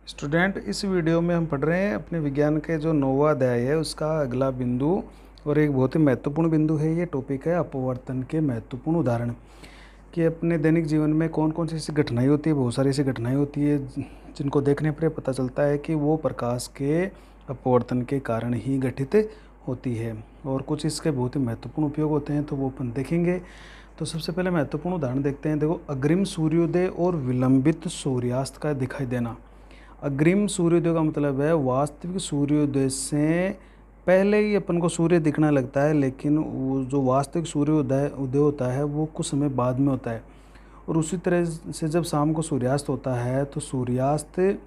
Student, इस video में हम पढ़ रहे हैं अपने विज्ञान के जो 9वां अध्याय है उसका अगला बिंदु। और एक बहुत ही महत्वपूर्ण बिंदु है। ये टॉपिक है अपवर्तन के महत्वपूर्ण उदाहरण। कि अपने दैनिक जीवन में कौन कौन सी ऐसी घटनाएं होती है, बहुत सारी ऐसी घटनाएं होती है जिनको देखने पर पता चलता है कि वो प्रकाश के अपवर्तन के कारण ही घटित होती है। और कुछ इसके बहुत ही महत्वपूर्ण उपयोग होते हैं, तो वो अपन देखेंगे। तो सबसे पहले महत्वपूर्ण उदाहरण देखते हैं। देखो, अग्रिम सूर्योदय और विलंबित सूर्यास्त का दिखाई देना। अग्रिम सूर्योदय का मतलब है वास्तविक सूर्योदय से पहले ही अपन को सूर्य दिखने लगता है, लेकिन वो जो वास्तविक सूर्योदय उदय होता है वो कुछ समय बाद में होता है। और उसी तरह से जब शाम को सूर्यास्त होता है तो सूर्यास्त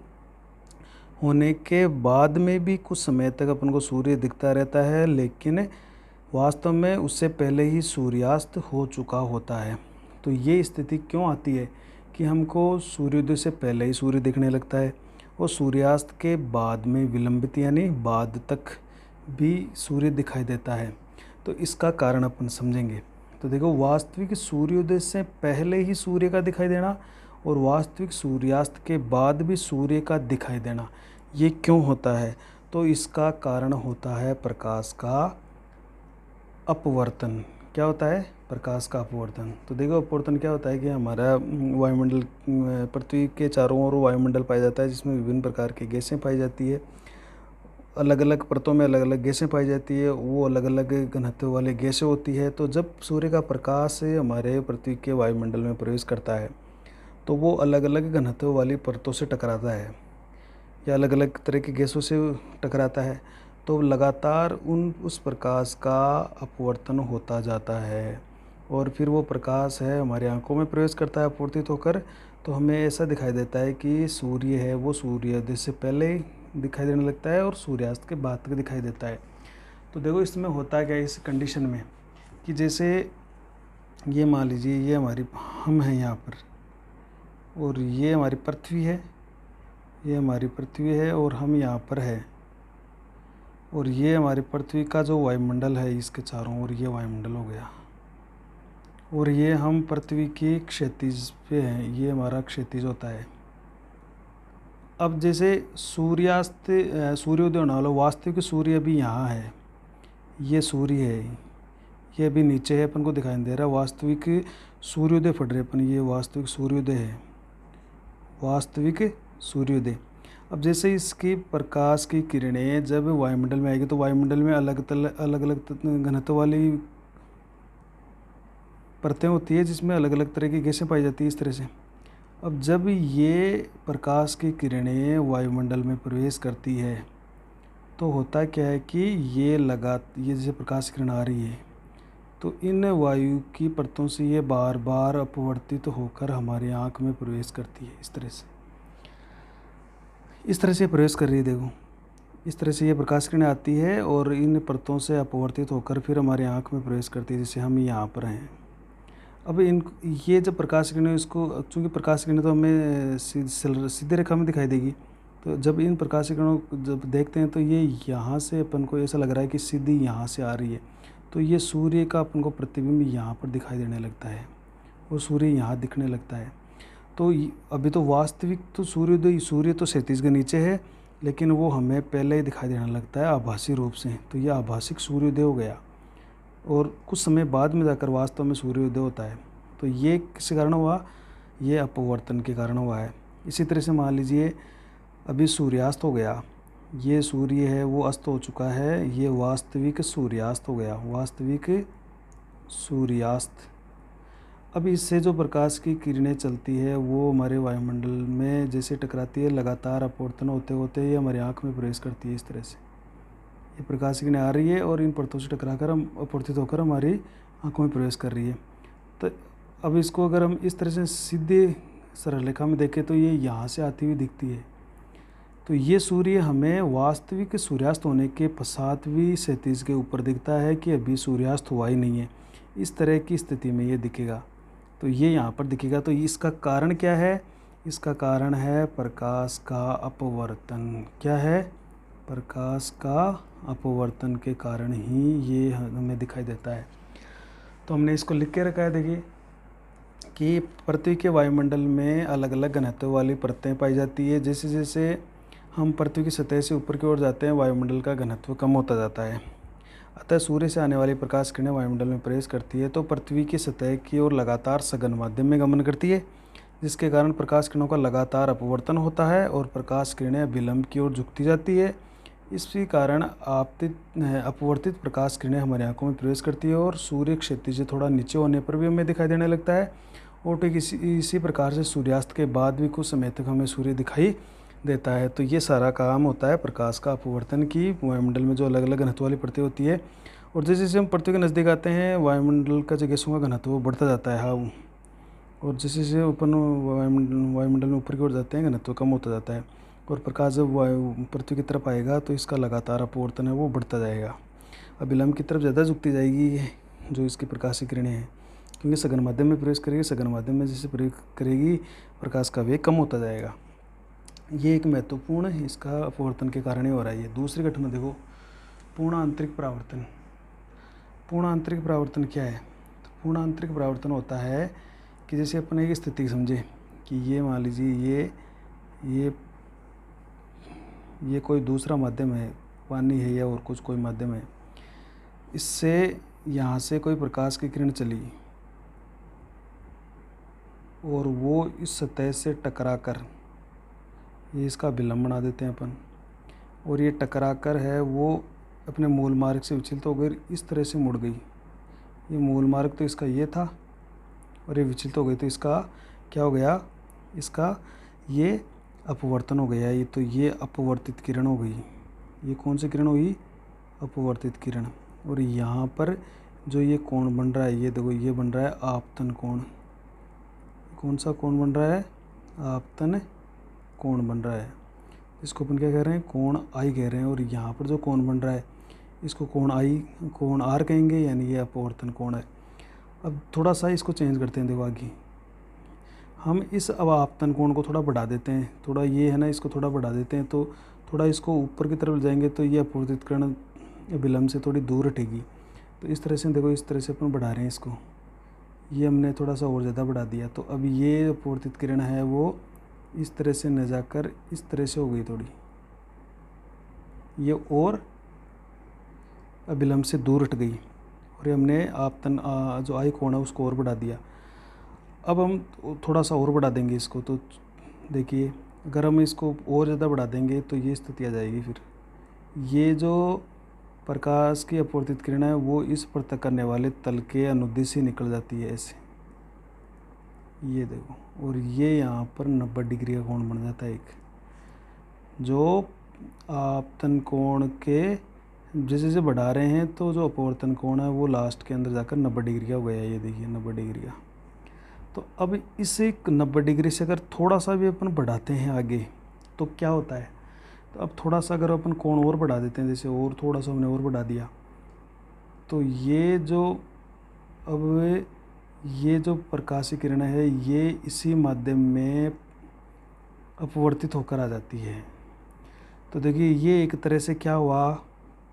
होने के बाद में भी कुछ समय तक अपन को सूर्य दिखता रहता है, लेकिन वास्तव में उससे पहले ही सूर्यास्त हो चुका होता है। तो ये स्थिति क्यों आती है कि हमको सूर्योदय से पहले ही सूर्य दिखने लगता है और सूर्यास्त के बाद में विलंबित यानी बाद तक भी सूर्य दिखाई देता है। तो इसका कारण अपन समझेंगे। तो देखो, वास्तविक सूर्योदय से पहले ही सूर्य का दिखाई देना और वास्तविक सूर्यास्त के बाद भी सूर्य का दिखाई देना, ये क्यों होता है? तो इसका कारण होता है प्रकाश का अपवर्तन। क्या होता है? प्रकाश का अपवर्तन। तो देखो, अपवर्तन क्या होता है कि हमारा वायुमंडल, पृथ्वी के चारों ओर वायुमंडल पाया जाता है जिसमें विभिन्न प्रकार की गैसें पाई जाती है। अलग अलग परतों में अलग अलग गैसें पाई जाती है, वो अलग अलग घनत्व वाली गैसें होती है। तो जब सूर्य का प्रकाश हमारे पृथ्वी के वायुमंडल में प्रवेश करता है तो वो अलग अलग घनत्व वाली परतों से टकराता है या अलग अलग तरह की गैसों से टकराता है। तो लगातार उस प्रकाश का अपवर्तन होता जाता है और फिर वो प्रकाश है हमारी आंखों में प्रवेश करता है अपवर्तित होकर। तो हमें ऐसा दिखाई देता है कि सूर्य है वो सूर्योदय से पहले ही दिखाई देने लगता है और सूर्यास्त के बाद तक दिखाई देता है। तो देखो, इसमें होता क्या है इस कंडीशन में कि जैसे ये मान लीजिए ये हमारी हम हैं यहाँ पर और ये हमारी पृथ्वी है, ये हमारी पृथ्वी है और हम यहाँ पर है। और ये हमारी पृथ्वी का जो वायुमंडल है इसके चारों ओर ये वायुमंडल हो गया। और ये हम पृथ्वी की क्षैतिज पे हैं, ये हमारा क्षैतिज होता है। अब जैसे सूर्योदय होने वाला वास्तविक सूर्य अभी यहाँ है, ये सूर्य है, ये अभी नीचे है, अपन को दिखाई नहीं दे रहा। वास्तविक सूर्योदय पढ़ रहे अपन, ये वास्तविक सूर्योदय है, वास्तविक सूर्योदय। अब जैसे इसकी प्रकाश की किरणें जब वायुमंडल में आएगी तो वायुमंडल में अलग अलग घनत्व वाली परतें होती है जिसमें अलग अलग तरह की गैसें पाई जाती है इस तरह से। अब जब ये प्रकाश की किरणें वायुमंडल में प्रवेश करती है तो होता क्या है कि ये जैसे प्रकाश किरण आ रही है तो इन वायु की परतों से ये बार बार अपवर्तित होकर हमारी आँख में प्रवेश करती है। इस तरह से प्रवेश कर रही है। देखो, इस तरह से ये प्रकाश किरणें आती है और इन परतों से अपवर्तित होकर फिर हमारी आँख में प्रवेश करती है, जैसे हम यहाँ पर हैं। अब ये जब प्रकाश किरणें, इसको चूँकि प्रकाश किरणें तो हमें सीधे रेखा में दिखाई देगी, तो जब इन प्रकाश किरणों को जब देखते हैं तो ये यहाँ से अपन को ऐसा लग रहा है कि सीधी यहाँ से आ रही है। तो ये सूर्य का अपन को प्रतिबिंब यहाँ पर दिखाई देने लगता है और सूर्य यहाँ दिखने लगता है। तो अभी तो वास्तविक तो सूर्य तो क्षैतिज के नीचे है, लेकिन वो हमें पहले ही दिखाई देने लगता है आभासी रूप से। तो ये आभासिक सूर्योदय हो गया और कुछ समय बाद में जाकर वास्तव में सूर्योदय होता है। तो ये किस कारण हुआ? ये अपवर्तन के कारण हुआ है। इसी तरह से मान लीजिए अभी सूर्यास्त हो गया, ये सूर्य है वो अस्त हो चुका है, ये वास्तविक सूर्यास्त हो गया, वास्तविक सूर्यास्त। अब इससे जो प्रकाश की किरणें चलती है वो हमारे वायुमंडल में जैसे टकराती है, लगातार अपवर्तन होते होते ये हमारी आँख में प्रवेश करती है। इस तरह से ये प्रकाश की किरणें आ रही है और इन परतों से टकराकर हम अपवर्तित होकर हमारी आँखों में प्रवेश कर रही है। तो अब इसको अगर हम इस तरह से सीधे सरल रेखा में देखें तो ये यहाँ से आती हुई दिखती है। तो ये सूर्य हमें वास्तविक सूर्यास्त होने के पश्चात भी क्षैतिज के ऊपर दिखता है कि अभी सूर्यास्त हुआ ही नहीं है। इस तरह की स्थिति में ये दिखेगा, तो ये यहाँ पर दिखेगा। तो इसका कारण क्या है? इसका कारण है प्रकाश का अपवर्तन। क्या है? प्रकाश का अपवर्तन के कारण ही ये हमें दिखाई देता है। तो हमने इसको लिख के रखा है। देखिए कि पृथ्वी के वायुमंडल में अलग अलग घनत्व वाली परतें पाई जाती है। जैसे जैसे हम पृथ्वी की सतह से ऊपर की ओर जाते हैं, वायुमंडल का घनत्व कम होता जाता है। अतः सूर्य से आने वाली प्रकाश किरणें वायुमंडल में प्रवेश करती है तो पृथ्वी की सतह की ओर लगातार सघन माध्यम में गमन करती है, जिसके कारण प्रकाश किरणों का लगातार अपवर्तन होता है और प्रकाश किरणें विलंब की ओर झुकती जाती है। इसी कारण अपवर्तित प्रकाश किरणें हमारी आंखों में प्रवेश करती है और सूर्य क्षितिज से थोड़ा नीचे होने पर भी हमें दिखाई देने लगता है। और ठीक इसी प्रकार से सूर्यास्त के बाद भी कुछ समय तक हमें सूर्य दिखाई देता है। तो ये सारा काम होता है प्रकाश का अपवर्तन की, वायुमंडल में जो अलग अलग घनत्व वाली परतें होती है। और जैसे जैसे हम पृथ्वी के नज़दीक आते हैं, वायुमंडल का जो गैसों का घनत्व बढ़ता जाता है। हाँ, और जैसे जैसे अपन वायुमंडल में ऊपर की ओर जाते हैं, घनत्व कम होता जाता है और प्रकाश जब वायु पृथ्वी की तरफ आएगा तो इसका लगातार अपवर्तन है वो बढ़ता जाएगा। अब विलंब की तरफ ज़्यादा झुकती जाएगी जो इसकी प्रकाशीय किरणें हैं, क्योंकि सघन माध्यम में प्रवेश करेगी। सघन माध्यम में जैसे प्रवेश करेगी, प्रकाश का वेग कम होता जाएगा। ये एक महत्वपूर्ण इसका अपवर्तन के कारण ही हो रहा है। ये दूसरी घटना देखो, पूर्ण आंतरिक परावर्तन। पूर्ण आंतरिक परावर्तन क्या है? तो पूर्ण आंतरिक परावर्तन होता है कि जैसे अपन एक स्थिति समझे कि ये मान लीजिए ये कोई दूसरा माध्यम है, पानी है या और कुछ कोई माध्यम है, इससे यहाँ से कोई प्रकाश की किरण चली और वो इस सतह से टकराकर, ये इसका विलंब बना देते हैं अपन, और ये टकराकर है वो अपने मूल मार्ग से विचलित होकर इस तरह से मुड़ गई। ये मूल मार्ग तो इसका ये था और ये विचलित हो गई, तो इसका क्या हो गया? इसका ये अपवर्तन हो गया। ये तो ये अपवर्तित किरण हो गई। ये कौन सी किरण हुई? अपवर्तित किरण। और यहाँ पर जो ये कोण बन रहा है, ये देखो, ये बन रहा है आपतन कोण। कौन सा कोण बन रहा है? आपतन कोण बन रहा है। इसको अपन क्या कह रहे हैं? कोण आई कह रहे हैं। और यहाँ पर जो कोण बन रहा है इसको कोण आर कहेंगे, यानी ये अपवर्तन कोण है। अब थोड़ा सा इसको चेंज करते हैं। देखो आगे हम इस अब आपतन कोण को थोड़ा बढ़ा देते हैं, थोड़ा ये है ना, इसको थोड़ा बढ़ा देते हैं, तो थोड़ा इसको ऊपर की तरफ ले जाएंगे तो ये अपवर्तित किरण विलंब से थोड़ी दूर हटेगी। तो इस तरह से देखो, इस तरह से अपन बढ़ा रहे हैं इसको, ये हमने थोड़ा सा और ज़्यादा बढ़ा दिया। तो अब ये अपवर्तित किरण है वो इस तरह से न जाकर इस तरह से हो गई थोड़ी, ये और विलंब से दूर हट गई और ये हमने आपतन जो आई कोण है उसको और बढ़ा दिया। अब हम थोड़ा सा और बढ़ा देंगे इसको, तो देखिए अगर हम इसको और ज़्यादा बढ़ा देंगे तो ये स्थिति आ जाएगी। फिर ये जो प्रकाश की अपवर्तित किरण है वो इस पर तक करने वाले तल के अनुदिश ही निकल जाती है ऐसे, ये देखो, और ये यहाँ पर 90 डिग्री का कोण बन जाता है एक, जो आपतन कोण के जैसे जैसे बढ़ा रहे हैं तो जो अपवर्तन कोण है वो लास्ट के अंदर जाकर 90 डिग्री का हो गया। ये देखिए 90 डिग्री का। तो अब इसे 90 डिग्री से अगर थोड़ा सा भी अपन बढ़ाते हैं आगे तो क्या होता है? तो अब थोड़ा सा अगर अपन कोण और बढ़ा देते हैं, जैसे और थोड़ा सा हमने और बढ़ा दिया, तो ये जो प्रकाशीय किरण है ये इसी माध्यम में अपवर्तित होकर आ जाती है। तो देखिए ये एक तरह से क्या हुआ?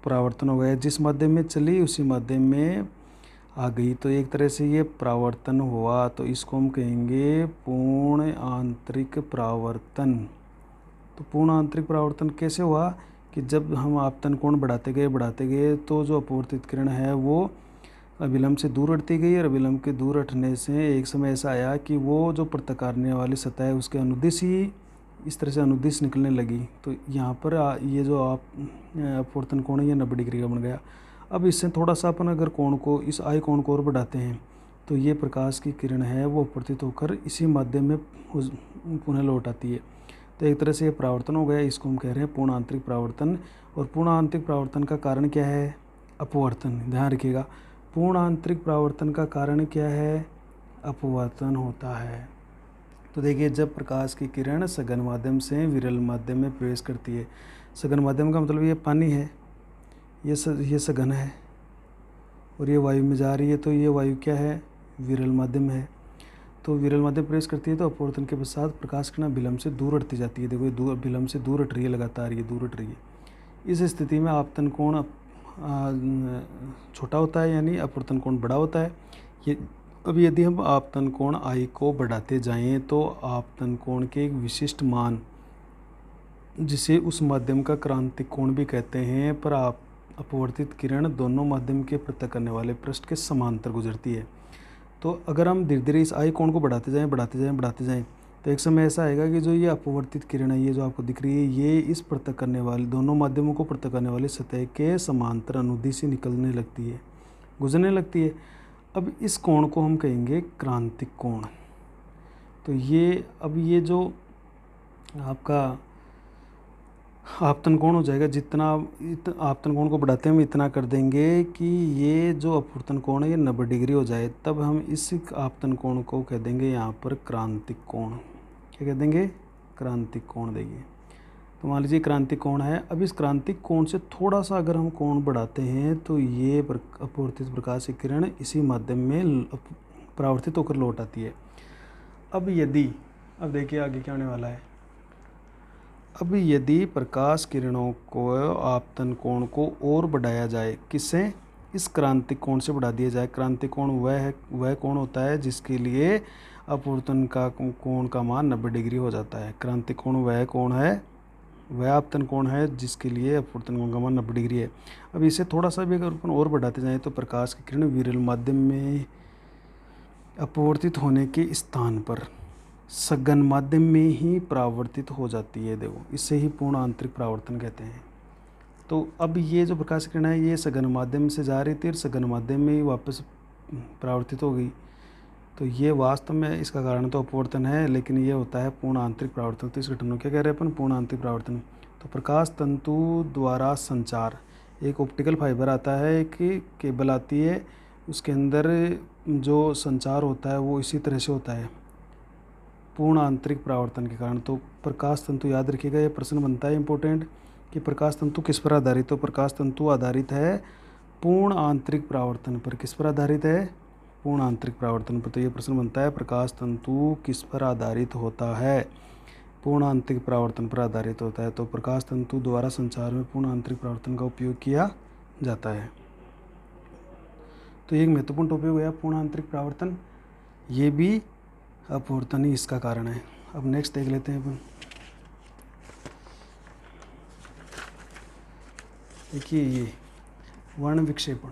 परावर्तन हो गया। जिस माध्यम में चली उसी माध्यम में आ गई, तो एक तरह से ये परावर्तन हुआ। तो इसको हम कहेंगे पूर्ण आंतरिक परावर्तन। तो पूर्ण आंतरिक परावर्तन कैसे हुआ कि जब हम आपतन कोण बढ़ाते गए तो जो अपवर्तित किरण है वो विलंब से दूर हटती गई, और विलंब के दूर हटने से एक समय ऐसा आया कि वो जो प्रतकारने वाली सतह है उसके अनुदिश ही इस तरह से अनुदिश निकलने लगी। तो यहाँ पर ये जो अपवर्तन कोण है ये 90 डिग्री का बन गया। अब इससे थोड़ा सा अपन अगर कोण को, इस आई कोण को और बढ़ाते हैं तो ये प्रकाश की किरण है वो अपवर्तित होकर इसी माध्यम में पुनः लौट आती है। तो एक तरह से ये परावर्तन हो गया। इसको हम कह रहे हैं पूर्ण आंतरिक परावर्तन। और पूर्ण आंतरिक परावर्तन का कारण क्या है? अपवर्तन। ध्यान रखिएगा, पूर्ण आंतरिक परावर्तन का कारण क्या है? अपवर्तन होता है। तो देखिए जब प्रकाश की किरण सघन माध्यम से विरल माध्यम में प्रवेश करती है, सघन माध्यम का मतलब ये पानी है, ये सघन है, और ये वायु में जा रही है, तो ये वायु क्या है? विरल माध्यम है। तो विरल माध्यम प्रवेश करती है तो अपवर्तन के पश्चात प्रकाश किरण विलंब से दूर हटती जाती है। देखो ये विलंब से दूर हट रही है, लगातार ये दूर हट रही है। इस स्थिति में आपतन कोण छोटा होता है, यानी अपवर्तन कोण बड़ा होता है। ये अब यदि हम आपतन कोण I को बढ़ाते जाएं तो आपतन कोण के एक विशिष्ट मान, जिसे उस माध्यम का क्रांतिक कोण भी कहते हैं, पर अपवर्तित किरण दोनों माध्यम के पृथक करने वाले पृष्ठ के समांतर गुजरती है। तो अगर हम धीरे धीरे इस I कोण को बढ़ाते जाएं तो एक समय ऐसा आएगा कि जो ये अपवर्तित किरण है, ये जो आपको दिख रही है, ये इस पृथक करने वाले दोनों माध्यमों को पृथक करने वाली सतह के समांतर अनुदिश से निकलने लगती है, गुजरने लगती है। अब इस कोण को हम कहेंगे क्रांतिक कोण। तो ये जो आपका आपतन कोण हो जाएगा, जितना आपतन कोण को बढ़ाते हैं हम इतना कर देंगे कि ये जो अपवर्तन कोण है ये 90 डिग्री हो जाए, तब हम इस आपतन कोण को कह देंगे यहाँ पर क्रांतिक कोण। क्या कह देंगे? क्रांतिक कोण देंगे। तो मान लीजिए क्रांतिक कोण है। अब इस क्रांतिक कोण से थोड़ा सा अगर हम कोण बढ़ाते हैं तो ये अपवर्तित प्रकाश की किरण इसी माध्यम में परावर्तित होकर लौट आती है। अब देखिए आगे क्या होने वाला है। अब यदि प्रकाश किरणों को आपतन कोण को और बढ़ाया जाए, किससे? इस क्रांतिक कोण से बढ़ा दिया जाए। क्रांतिक कोण वह कोण होता है जिसके लिए अपवर्तन का कोण का मान 90 डिग्री हो जाता है। क्रांतिक कोण वह आपतन कोण है जिसके लिए अपवर्तन कोण का मान 90 डिग्री है। अब इसे थोड़ा सा भी अगर अपन और बढ़ाते जाएँ तो प्रकाश की किरण विरल माध्यम में अपवर्तित होने के स्थान पर सघन माध्यम में ही परावर्तित हो जाती है। देखो, इसे ही पूर्ण आंतरिक परावर्तन कहते हैं। तो अब ये जो प्रकाश किरण है ये सघन माध्यम से जा रही थी और सघन माध्यम में ही वापस परावर्तित हो गई। तो ये वास्तव में इसका कारण तो अपवर्तन है, लेकिन ये होता है पूर्ण आंतरिक परावर्तन। तो इस घटना को क्या कह रहे हैं अपन? पूर्ण आंतरिक परावर्तन। तो प्रकाश तंतु द्वारा संचार, एक ऑप्टिकल फाइबर आता है कि केबल आती है, उसके अंदर जो संचार होता है वो इसी तरह से होता है पूर्ण आंतरिक परावर्तन के कारण। तो प्रकाश तंतु याद रखिएगा, ये प्रश्न बनता है इंपॉर्टेंट कि प्रकाश तंतु किस पर आधारित? तो प्रकाश तंतु आधारित है पूर्ण आंतरिक परावर्तन पर। किस पर आधारित है? पूर्ण आंतरिक परावर्तन पर। तो ये प्रश्न बनता है प्रकाश तंतु किस पर आधारित होता है? पूर्ण आंतरिक परावर्तन पर आधारित होता है। तो प्रकाश तंतु द्वारा संचार में पूर्ण आंतरिक परावर्तन का उपयोग किया जाता है। तो एक महत्वपूर्ण टॉपिक हो गया पूर्ण आंतरिक परावर्तन, ये भी अपवर्तन ही इसका कारण है। अब नेक्स्ट देख लेते हैं अपन। देखिए ये वर्ण विक्षेपण।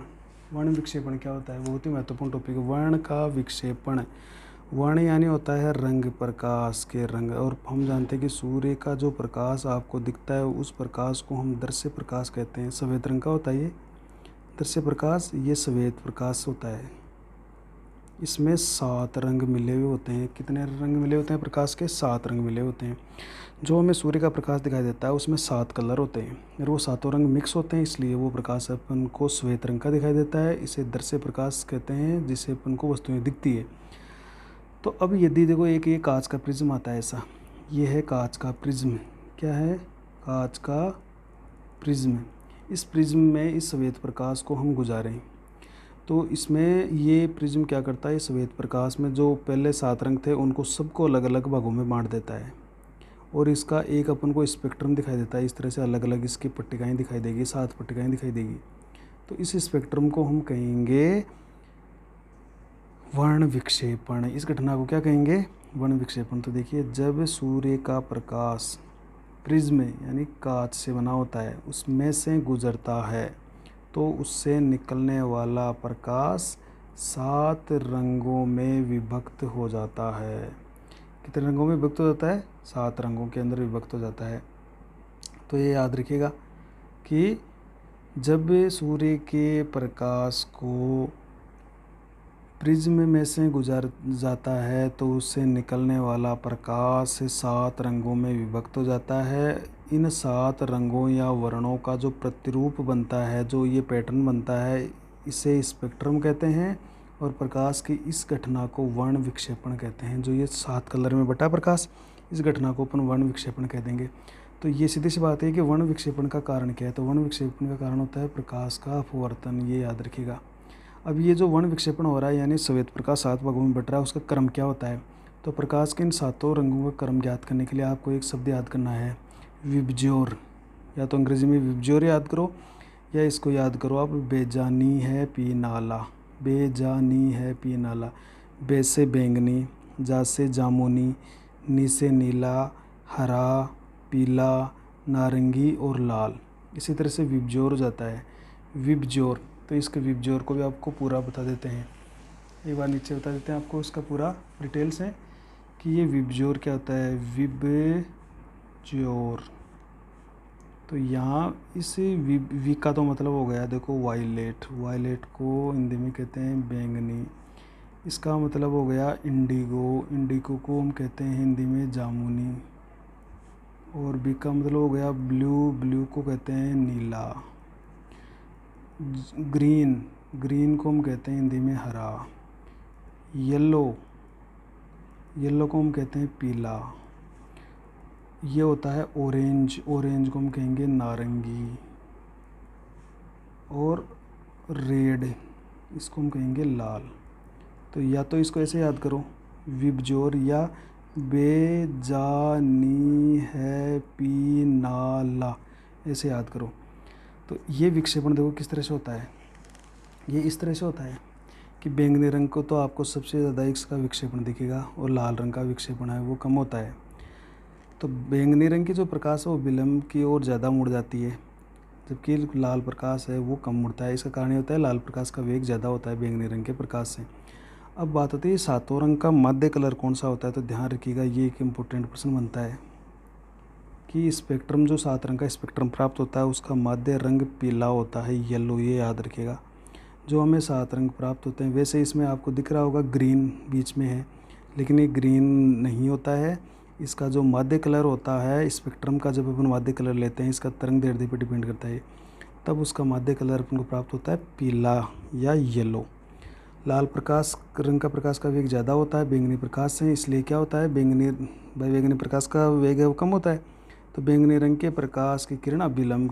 वर्ण विक्षेपण क्या होता है? बहुत ही महत्वपूर्ण टॉपिक है। वर्ण का विक्षेपण, वर्ण यानी होता है रंग, प्रकाश के रंग। और हम जानते हैं कि सूर्य का जो प्रकाश आपको दिखता है उस प्रकाश को हम दृश्य प्रकाश कहते हैं। सफ़ेद रंग का होता है ये दृश्य प्रकाश, ये श्वेत प्रकाश होता है। इसमें 7 रंग मिले हुए होते हैं। कितने रंग मिले होते हैं प्रकाश के? 7 रंग मिले होते हैं। जो हमें सूर्य का प्रकाश दिखाई देता है उसमें 7 कलर होते हैं और वो 7 रंग मिक्स होते हैं, इसलिए वो प्रकाश अपन को श्वेत रंग का दिखाई देता है। इसे दृश्य प्रकाश कहते हैं, जिससे अपन को वस्तुएं दिखती है। तो अब यदि देखो एक ये कांच का प्रिज्म आता है ऐसा, ये है कांच का प्रिज्म। क्या है? कांच का प्रिज्म। इस प्रिज्म में इस श्वेत प्रकाश को हम गुजारें तो इसमें ये प्रिज्म क्या करता है? श्वेत प्रकाश में जो पहले 7 रंग थे उनको सबको अलग अलग भागों में बांट देता है और इसका एक अपन को स्पेक्ट्रम दिखाई देता है। इस तरह से अलग अलग इसकी पट्टिकाएँ दिखाई देगी, 7 पट्टिकाएँ दिखाई देगी। तो इस स्पेक्ट्रम को हम कहेंगे वर्ण विक्षेपण। इस घटना को क्या कहेंगे? वर्ण विक्षेपण। तो देखिए, जब सूर्य का प्रकाश प्रिज्म यानी कांच से बना होता है उसमें से गुजरता है तो उससे निकलने वाला प्रकाश 7 रंगों में विभक्त हो जाता है। कितने रंगों में विभक्त हो जाता है? 7 रंगों के अंदर विभक्त हो जाता है। तो ये याद रखिएगा कि जब सूर्य के प्रकाश को प्रिज्म में से गुजर जाता है तो उससे निकलने वाला प्रकाश 7 रंगों में विभक्त हो जाता है। इन 7 रंगों या वर्णों का जो प्रतिरूप बनता है, जो ये पैटर्न बनता है, इसे स्पेक्ट्रम कहते हैं और प्रकाश की इस घटना को वर्ण विक्षेपण कहते हैं। जो ये 7 कलर में बटा प्रकाश, इस घटना को अपन वर्ण विक्षेपण कह देंगे। तो ये सीधी सी बात है कि वर्ण विक्षेपण का कारण क्या है? तो वर्ण विक्षेपण का कारण होता है प्रकाश का अपवर्तन, ये याद रखिएगा। अब ये जो वर्ण विक्षेपण हो रहा है यानी श्वेत प्रकाश 7 भागों में बट रहा है, उसका क्रम क्या होता है? तो प्रकाश के इन 7 रंगों का क्रम ज्ञात करने के लिए आपको एक शब्द याद करना है, विबज्योर। या तो अंग्रेजी में विबज्योर याद करो या इसको याद करो आप, बेजानी है पी नाला। बेजानी है पी नाला। बे से बैंगनी, जा से जामुनी, नी से नीला, हरा, पीला, नारंगी और लाल। इसी तरह से विबजोर हो जाता है, विबजोर। तो इसके विबजोर को भी आपको पूरा बता देते हैं, एक बार नीचे बता देते हैं आपको इसका पूरा डिटेल्स है कि ये विबजोर क्या होता है। विबजोर, तो यहाँ इस वी का तो मतलब हो गया देखो वायलेट, वायलेट को हिंदी में कहते हैं बैंगनी। इसका मतलब हो गया इंडिगो, इंडिगो को हम कहते हैं हिंदी में जामुनी। और बी का मतलब हो गया ब्लू, ब्लू को कहते हैं नीला। ग्रीन, ग्रीन को हम कहते हैं हिंदी में हरा। येलो, येलो को हम कहते हैं पीला। ये होता है ऑरेंज, ऑरेंज को हम कहेंगे नारंगी। और रेड, इसको हम कहेंगे लाल। तो या तो इसको ऐसे याद करो, विबजोर या बेजानी है पी नाला, ऐसे याद करो। तो ये विक्षेपण देखो किस तरह से होता है। ये इस तरह से होता है कि बैंगनी रंग को तो आपको सबसे ज़्यादा इसका विक्षेपण दिखेगा और लाल रंग का विक्षेपण है वो कम होता है। तो बैंगनी रंग की जो प्रकाश है वो विलंब की ओर ज़्यादा मुड़ जाती है, जबकि लाल प्रकाश है वो कम मुड़ता है। इसका कारण ये होता है लाल प्रकाश का वेग ज़्यादा होता है बैंगनी रंग के प्रकाश से। अब बात होती है सातों रंग का मध्य कलर कौन सा होता है। तो ध्यान रखिएगा, ये एक इम्पोर्टेंट प्रश्न बनता है कि स्पेक्ट्रम, जो 7 रंग का स्पेक्ट्रम प्राप्त होता है उसका मध्य रंग पीला होता है, येलो, ये याद रखिएगा। जो हमें 7 रंग प्राप्त होते हैं, वैसे इसमें आपको दिख रहा होगा ग्रीन बीच में है, लेकिन ये ग्रीन नहीं होता है। इसका जो मध्य कलर होता है स्पेक्ट्रम का, जब अपन मध्य कलर लेते हैं, इसका तरंग दैर्ध्य पर डिपेंड करता है, तब उसका मध्य कलर अपन को प्राप्त होता है पीला या येलो। लाल प्रकाश रंग का प्रकाश का वेग ज़्यादा होता है बैंगनी प्रकाश से, इसलिए क्या होता है बैंगनी प्रकाश का वेग है वो कम होता है। तो बैंगनी रंग के प्रकाश की किरण अभिलंब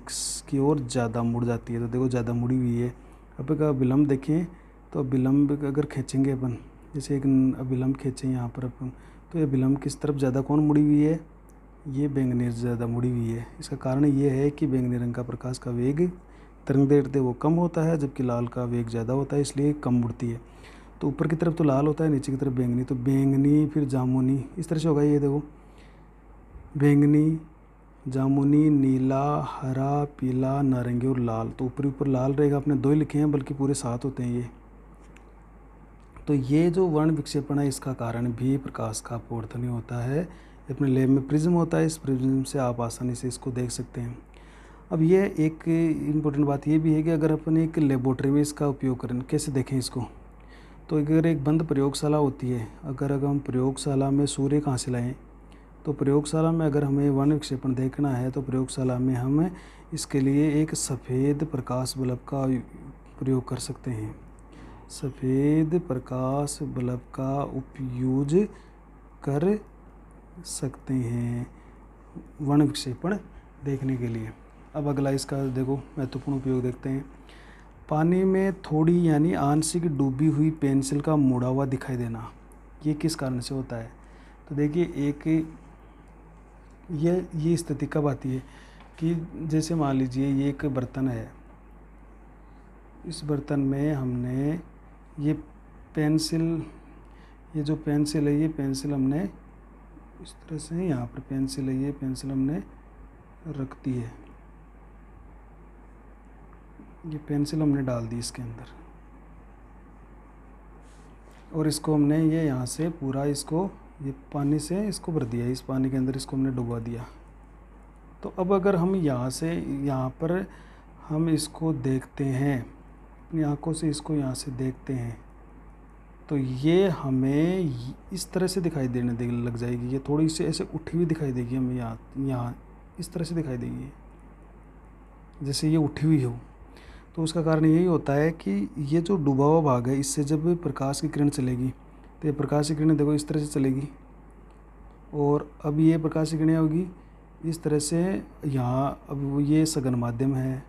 की ओर ज़्यादा मुड़ जाती है। तो देखो ज़्यादा मुड़ी हुई है। अब एक अभिलंब देखें, तो अभिलंब अगर खींचेंगे अपन, जैसे एक अभिलंब खींचें यहाँ पर अपन, तो ये अभिलंब किस तरफ ज़्यादा कौन मुड़ी हुई है, ये बैंगनी ज़्यादा मुड़ी हुई है। इसका कारण ये है कि बैंगनी रंग का प्रकाश का वेग तरंग दैर्ध्य वो कम होता है, जबकि लाल का वेग ज़्यादा होता है, इसलिए कम मुड़ती है। तो ऊपर की तरफ तो लाल होता है, नीचे की तरफ बैंगनी। तो बैंगनी फिर जामुनी, इस तरह से होगा। ये देखो बैंगनी, जामुनी, नीला, हरा, पीला, नारंगी और लाल। तो ऊपर लाल रहेगा, अपने 2 ही लिखे हैं बल्कि पूरे 7 होते हैं ये। तो ये जो वर्ण विक्षेपण है इसका कारण भी प्रकाश का अपवर्तन ही होता है। अपने लैब में प्रिज्म होता है, इस प्रिज्म से आप आसानी से इसको देख सकते हैं। अब ये एक इम्पोर्टेंट बात ये भी है कि अगर अपन एक लेबोरेटरी में इसका उपयोग करें, कैसे देखें इसको, तो अगर एक बंद प्रयोगशाला होती है, अगर हम प्रयोगशाला में सूर्य कहाँ से लाएँ, तो प्रयोगशाला में अगर हमें वर्ण विक्षेपण देखना है तो प्रयोगशाला में हम इसके लिए एक सफ़ेद प्रकाश बल्ब का प्रयोग कर सकते हैं। सफ़ेद प्रकाश बल्ब का उपयोग कर सकते हैं वर्ण विक्षेपण देखने के लिए। अब अगला इसका देखो महत्वपूर्ण उपयोग देखते हैं। पानी में थोड़ी यानी आंशिक डूबी हुई पेंसिल का मुड़ा हुआ दिखाई देना, ये किस कारण से होता है। तो देखिए एक ये स्थिति कब आती है कि जैसे मान लीजिए ये एक बर्तन है, इस बर्तन में हमने ये पेंसिल, ये जो पेंसिल है, ये पेंसिल हमने इस तरह से, यहाँ पर पेंसिल है, ये पेंसिल हमने रख दी है, ये पेंसिल हमने डाल दी इसके अंदर, और इसको हमने ये यहाँ से पूरा इसको ये पानी से इसको भर दिया, इस पानी के अंदर इसको हमने डुबा दिया। तो अब अगर हम यहाँ से यहाँ पर हम इसको देखते हैं, अपनी आँखों से इसको यहाँ से देखते हैं, तो ये हमें इस तरह से दिखाई देने लग जाएगी। ये थोड़ी सी ऐसे उठी हुई दिखाई देगी हमें, यहाँ इस तरह से दिखाई देगी, जैसे ये उठी हुई हो। तो उसका कारण यही होता है कि ये जो डूबा हुआ भाग है, इससे जब प्रकाश की किरण चलेगी तो ये प्रकाश की किरण देखो इस तरह से चलेगी, और अब ये प्रकाश की किरणें होगी इस तरह से यहाँ। अब ये सघन माध्यम है,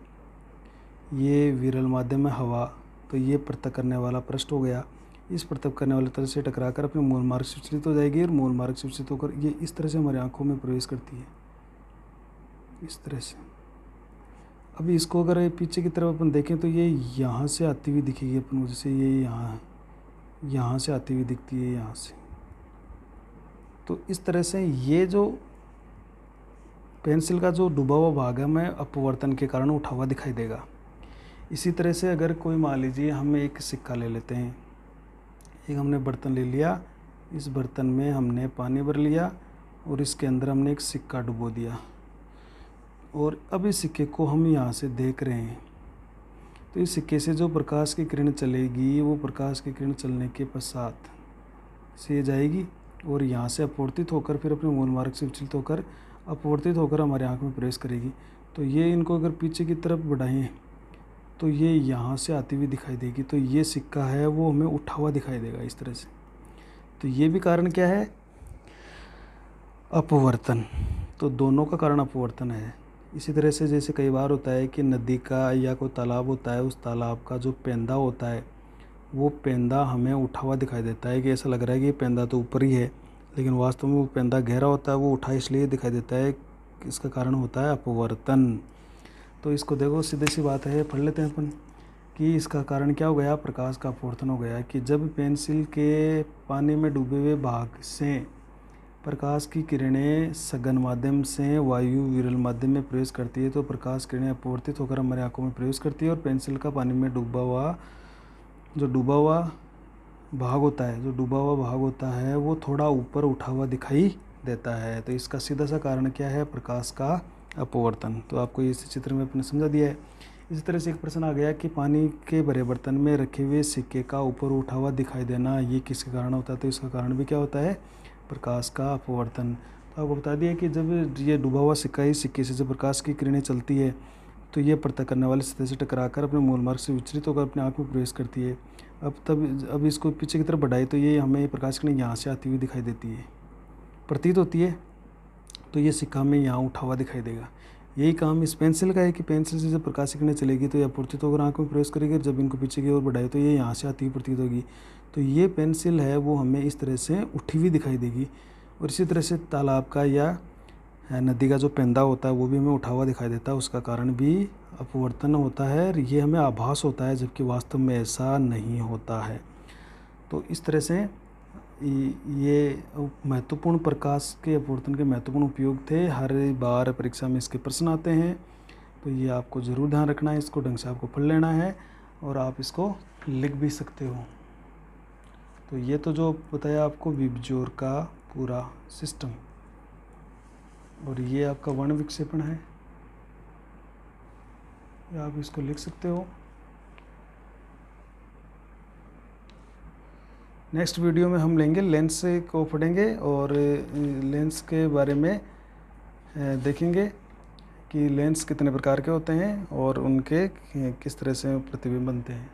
ये विरल माध्यम है हवा, तो ये पृथक करने वाला पृष्ठ हो गया। इस पृथक करने वाले तरह से टकराकर अपने मूल मार्ग से विचलित हो जाएगी, और मूल मार्ग से विचलित होकर ये इस तरह से हमारी आँखों में प्रवेश करती है, इस तरह से। अब इसको अगर पीछे की तरफ अपन देखें तो ये यहाँ से आती हुई दिखेगी अपन को, जैसे ये यहाँ यहाँ से आती हुई दिखती है, यहाँ से। तो इस तरह से ये जो पेंसिल का जो डूबा हुआ भाग है हमें अपवर्तन के कारण उठा हुआ दिखाई देगा। इसी तरह से अगर कोई मान लीजिए हम एक सिक्का ले लेते हैं, एक हमने बर्तन ले लिया, इस बर्तन में हमने पानी भर लिया और इसके अंदर हमने एक सिक्का डुबो दिया और अब इस सिक्के को हम यहाँ से देख रहे हैं। तो इस सिक्के से जो प्रकाश की किरण चलेगी वो प्रकाश की किरण चलने के पश्चात से जाएगी और यहाँ से अपवर्तित होकर फिर अपने मूल मार्ग से विचलित होकर अपवर्तित होकर हमारे आँख में प्रवेश करेगी। तो ये इनको अगर पीछे की तरफ बढ़ाएं तो ये यहाँ से आती हुई दिखाई देगी। तो ये सिक्का है वो हमें उठा हुआ दिखाई देगा इस तरह से। तो ये भी कारण क्या है? अपवर्तन। तो दोनों का कारण अपवर्तन है। इसी तरह से जैसे कई बार होता है कि नदी का या कोई तालाब होता है, उस तालाब का जो पेंदा होता है वो पेंदा हमें उठा हुआ दिखाई देता है कि ऐसा लग रहा है कि ये पेंदा तो ऊपर ही है, लेकिन वास्तव में वो पेंदा गहरा होता है, वो उठा इसलिए दिखाई देता है। इसका कारण होता है अपवर्तन। तो इसको देखो, सीधी सी बात है, पढ़ लेते हैं अपन कि इसका कारण क्या हो गया? प्रकाश का अपवर्तन हो गया। कि जब पेंसिल के पानी में डूबे हुए भाग से प्रकाश की किरणें सघन माध्यम से वायु विरल माध्यम में प्रवेश करती है तो प्रकाश किरणें अपवर्तित होकर हमारी आंखों में प्रवेश करती है और पेंसिल का पानी में डूबा हुआ भाग होता है वो थोड़ा ऊपर उठा हुआ दिखाई देता है। तो इसका सीधा सा कारण क्या है? प्रकाश का अपवर्तन। तो आपको इस चित्र में अपने समझा दिया है। इसी तरह से एक प्रश्न आ गया कि पानी के भरे बर्तन में रखे हुए सिक्के का ऊपर उठा हुआ दिखाई देना ये किसके कारण होता है? तो इसका कारण भी क्या होता है? प्रकाश का अपवर्तन। तो आपको बता दिया कि जब ये डूबा हुआ सिक्का ही सिक्के से जब प्रकाश की किरणें चलती है तो ये प्रत्यक्ष करने वाली सतह से टकराकर अपने मूल मार्ग से विचलित होकर अपने आँख में प्रवेश करती है। अब इसको पीछे की तरफ बढ़ाए तो ये हमें प्रकाश किरणें यहाँ से आती हुई दिखाई देती है, प्रतीत होती है। तो ये सिक्का हमें यहाँ उठा हुआ दिखाई देगा। यही काम इस पेंसिल का है कि पेंसिल से जब प्रकाश की किरणें चलेगी तो ये अपवर्तित होकर आँख में प्रवेश करेगी और जब इनको पीछे की ओर बढ़ाए तो ये यहाँ से आती हुई प्रतीत होगी। तो ये पेंसिल है वो हमें इस तरह से उठी हुई दिखाई देगी। और इसी तरह से तालाब का या नदी का जो पेंदा होता है वो भी हमें उठा हुआ दिखाई देता है, उसका कारण भी अपवर्तन होता है और ये हमें आभास होता है, जबकि वास्तव में ऐसा नहीं होता है। तो इस तरह से ये महत्वपूर्ण प्रकाश के अपवर्तन के महत्वपूर्ण उपयोग थे। हर बार परीक्षा में इसके प्रश्न आते हैं, तो ये आपको ज़रूर ध्यान रखना है, इसको ढंग से आपको पढ़ लेना है और आप इसको लिख भी सकते हो। तो ये तो जो बताया आपको विबज्योर का पूरा सिस्टम, और ये आपका वर्ण विक्षेपण है, या आप इसको लिख सकते हो। नेक्स्ट वीडियो में हम लेंगे लेंस को पढ़ेंगे और लेंस के बारे में देखेंगे कि लेंस कितने प्रकार के होते हैं और उनके किस तरह से प्रतिबिंब बनते हैं।